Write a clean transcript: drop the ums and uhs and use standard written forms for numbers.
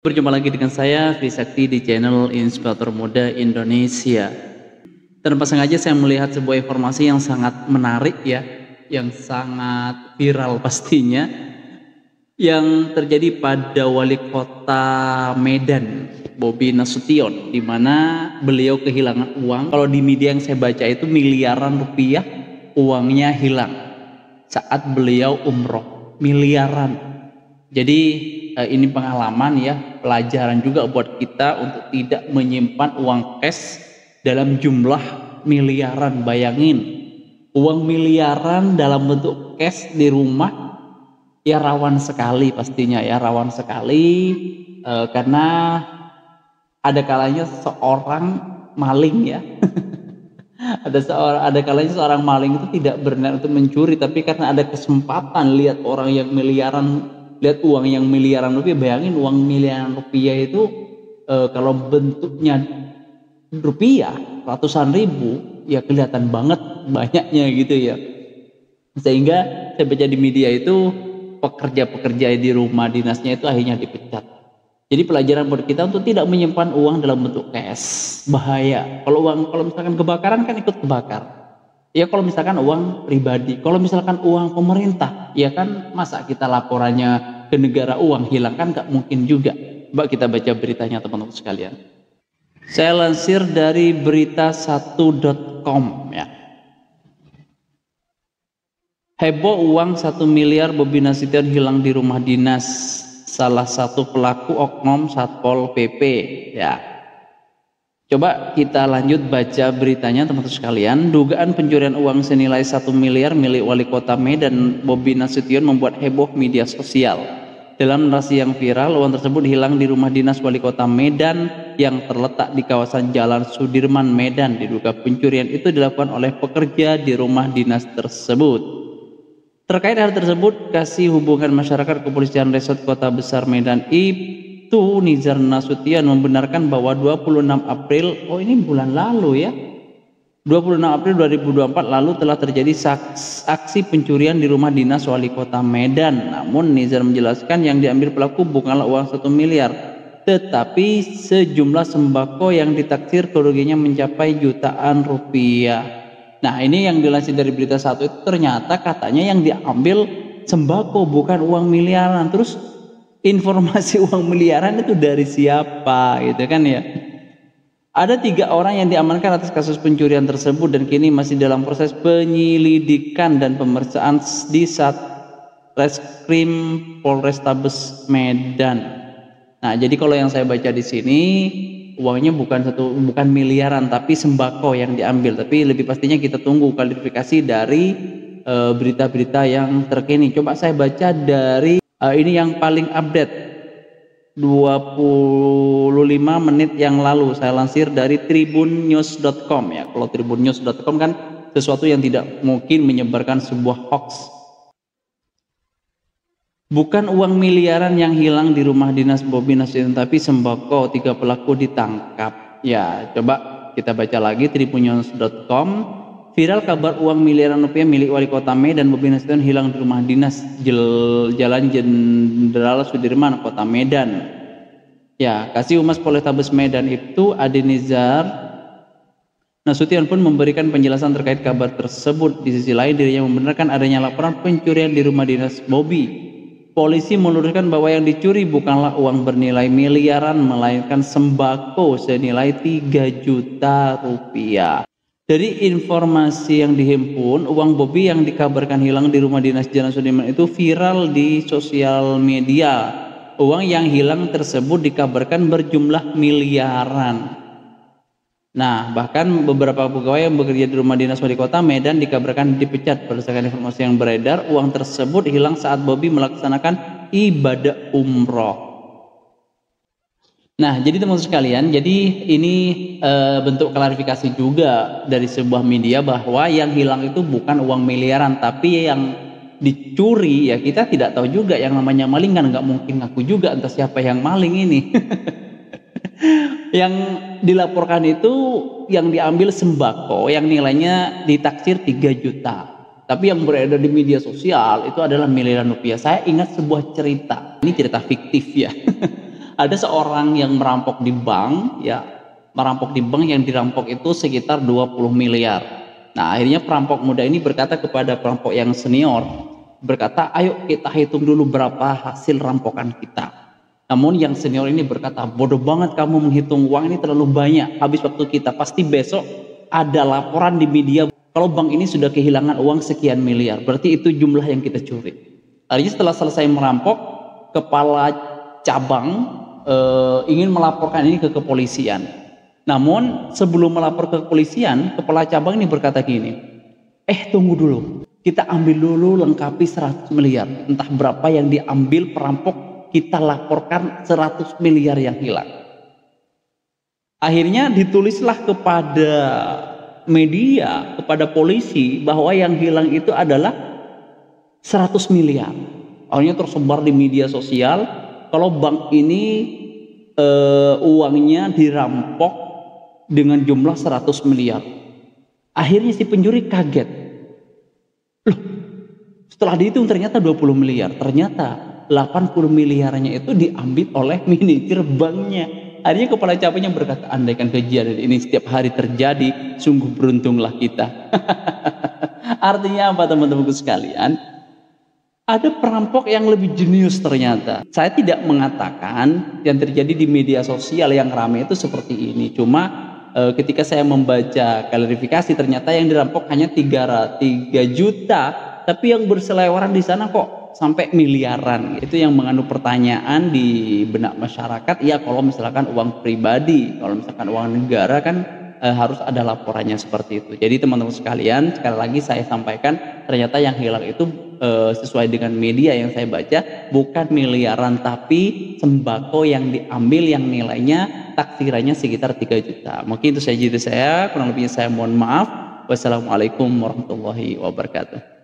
Berjumpa lagi dengan saya, Sri Sakti, di channel Inspirator Muda Indonesia. Tanpa sengaja saya melihat sebuah informasi yang sangat menarik ya, yang sangat viral pastinya, yang terjadi pada Wali Kota Medan, Bobi Nasution, di mana beliau kehilangan uang. Kalau di media yang saya baca itu miliaran rupiah uangnya hilang saat beliau umroh, miliaran. Jadi ini pengalaman ya, pelajaran juga buat kita untuk tidak menyimpan uang cash dalam jumlah miliaran. Bayangin, uang miliaran dalam bentuk cash di rumah ya rawan sekali pastinya ya, rawan sekali karena ada kalanya seorang maling ya. ada kalanya seorang maling itu tidak berniat untuk mencuri, tapi karena ada kesempatan lihat orang yang miliaran, lihat uang yang miliaran rupiah. Bayangin uang miliaran rupiah itu kalau bentuknya rupiah ratusan ribu ya kelihatan banget banyaknya gitu ya, sehingga saya baca di media itu pekerja-pekerja di rumah dinasnya itu akhirnya dipecat. Jadi pelajaran buat kita untuk tidak menyimpan uang dalam bentuk cash, bahaya. Kalau misalkan kebakaran kan ikut kebakar. Ya kalau misalkan uang pribadi, kalau misalkan uang pemerintah, ya kan masa kita laporannya ke negara uang hilang, kan nggak mungkin juga. Coba kita baca beritanya teman-teman sekalian. Saya lansir dari berita1.com ya. Heboh uang 1 miliar Bobi Nasution hilang di rumah dinas. Salah satu pelaku oknum Satpol PP ya. Coba kita lanjut baca beritanya teman-teman sekalian. Dugaan pencurian uang senilai 1 miliar milik Wali Kota Medan Bobi Nasution membuat heboh media sosial. Dalam narasi yang viral, uang tersebut hilang di rumah dinas Wali Kota Medan yang terletak di kawasan Jalan Sudirman, Medan. Diduga pencurian itu dilakukan oleh pekerja di rumah dinas tersebut. Terkait hal tersebut, Kasih Hubungan Masyarakat Kepolisian Resort Kota Besar Medan itu Nizar Nasution membenarkan bahwa 26 April, oh ini bulan lalu ya, 26 April 2024 lalu telah terjadi aksi pencurian di rumah dinas Wali Kota Medan. Namun Nizar menjelaskan yang diambil pelaku bukanlah uang 1 miliar, tetapi sejumlah sembako yang ditaksir kerugiannya mencapai jutaan rupiah. Nah ini yang dilansir dari berita satu itu ternyata katanya yang diambil sembako bukan uang miliaran. Terus informasi uang miliaran itu dari siapa gitu kan ya. Ada 3 orang yang diamankan atas kasus pencurian tersebut dan kini masih dalam proses penyelidikan dan pemeriksaan di Satreskrim Polrestabes Medan. Nah jadi kalau yang saya baca di sini uangnya bukan miliaran tapi sembako yang diambil. Tapi lebih pastinya kita tunggu klarifikasi dari berita-berita yang terkini. Coba saya baca dari ini yang paling update 25 menit yang lalu, saya lansir dari tribunnews.com ya. Kalau tribunnews.com kan sesuatu yang tidak mungkin menyebarkan sebuah hoax. Bukan uang miliaran yang hilang di rumah dinas Bobi Nasution, tapi sembako. 3 pelaku ditangkap. Ya, coba kita baca lagi tribunnews.com. Viral kabar uang miliaran rupiah milik Wali Kota Medan Bobi Nasution hilang di rumah dinas Jalan Jenderal Sudirman, Kota Medan. Ya, Kasih Humas Polrestabes Medan itu Ade Nizar Nasution pun memberikan penjelasan terkait kabar tersebut. Di sisi lain dirinya membenarkan adanya laporan pencurian di rumah dinas Bobi. Polisi meluruskan bahwa yang dicuri bukanlah uang bernilai miliaran, melainkan sembako senilai 3 juta rupiah. Dari informasi yang dihimpun, uang Bobi yang dikabarkan hilang di rumah dinas Jalan Sudirman itu viral di sosial media. Uang yang hilang tersebut dikabarkan berjumlah miliaran. Nah, bahkan beberapa pegawai yang bekerja di rumah dinas Wali Kota Medan dikabarkan dipecat. Berdasarkan informasi yang beredar, uang tersebut hilang saat Bobi melaksanakan ibadah umroh. Nah, jadi teman-teman sekalian, jadi ini bentuk klarifikasi juga dari sebuah media bahwa yang hilang itu bukan uang miliaran, tapi yang dicuri ya kita tidak tahu juga. Yang namanya maling kan nggak mungkin ngaku juga entah siapa yang maling ini. Yang dilaporkan itu yang diambil sembako yang nilainya ditaksir 3 juta. Tapi yang beredar di media sosial itu adalah miliaran rupiah. Saya ingat sebuah cerita, ini cerita fiktif ya. Ada seorang yang merampok di bank, ya, merampok di bank, yang dirampok itu sekitar 20 miliar. Nah, akhirnya perampok muda ini berkata kepada perampok yang senior, berkata, ayo kita hitung dulu berapa hasil rampokan kita. Namun yang senior ini berkata, bodoh banget kamu menghitung, uang ini terlalu banyak, habis waktu kita, pasti besok ada laporan di media kalau bank ini sudah kehilangan uang sekian miliar, berarti itu jumlah yang kita curi. Akhirnya setelah selesai merampok, kepala cabang ingin melaporkan ini ke kepolisian. Namun sebelum melapor ke kepolisian, kepala cabang ini berkata gini, tunggu dulu, kita ambil dulu lengkapi 100 miliar, entah berapa yang diambil perampok, kita laporkan 100 miliar yang hilang. Akhirnya ditulislah kepada media, kepada polisi, bahwa yang hilang itu adalah 100 miliar. Akhirnya tersebar di media sosial kalau bank ini uangnya dirampok dengan jumlah 100 miliar. Akhirnya si pencuri kaget. Loh, setelah dihitung ternyata 20 miliar. Ternyata 80 miliarnya itu diambil oleh manajer banknya. Akhirnya kepala cabangnya berkata, andaikan kejadian ini setiap hari terjadi, sungguh beruntunglah kita. Artinya apa teman-temanku sekalian? Ada perampok yang lebih jenius ternyata. Saya tidak mengatakan yang terjadi di media sosial yang ramai itu seperti ini. Cuma ketika saya membaca klarifikasi, ternyata yang dirampok hanya 3 juta. Tapi yang berseliweran di sana kok sampai miliaran. Itu yang mengandung pertanyaan di benak masyarakat. Ya kalau misalkan uang pribadi, kalau misalkan uang negara kan harus ada laporannya seperti itu. Jadi teman-teman sekalian, sekali lagi saya sampaikan, ternyata yang hilang itu sesuai dengan media yang saya baca, bukan miliaran, tapi sembako yang diambil yang nilainya taksirannya sekitar 3 juta. Mungkin itu saja dari saya, kurang lebihnya saya mohon maaf. Wassalamualaikum warahmatullahi wabarakatuh.